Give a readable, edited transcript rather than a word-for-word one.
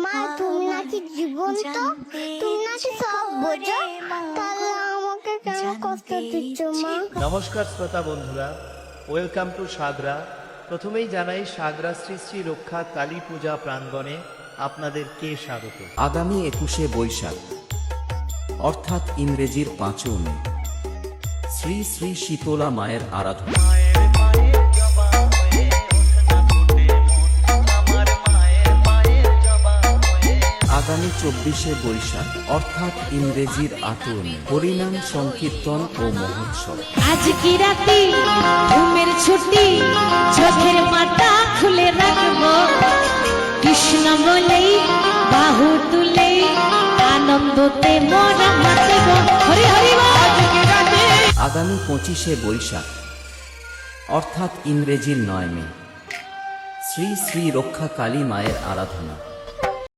মা তুমি নাকি জীবন্ত, তুমি নাকি সব বোঝো, তাহলে আমাকে কেন কষ্ট দিচ্ছ মা? নমস্কার শ্রোতা বন্ধুরা, ওয়েলকাম টু সাগরা। প্রথমেই জানাই সাগরা শ্রী শ্রী রক্ষা কালী পূজা প্রাঙ্গণে আপনাদেরকে স্বাগত। আগামী 21শে বৈশাখ অর্থাৎ ইংরেজির 5 মে শ্রী শ্রী শীতলা মায়ের আরাধনা। আগামী 24শে বৈশাখ অর্থাৎ ইংরেজির 8 মে হরিনাম সংকীর্তন ও মহোৎসব। আজ কি রাতে ঘুমের ছুটি, চোখের পাতা খুলে রাখবো, কৃষ্ণ বলেই বাহু তুলে আনন্দতে মন মাতব। হরি হরি বল। আগামী 25শে বৈশাখ অর্থাৎ ইংরেজির 9 মে শ্রী শ্রী রক্ষা কালী মায়ের আরাধনা।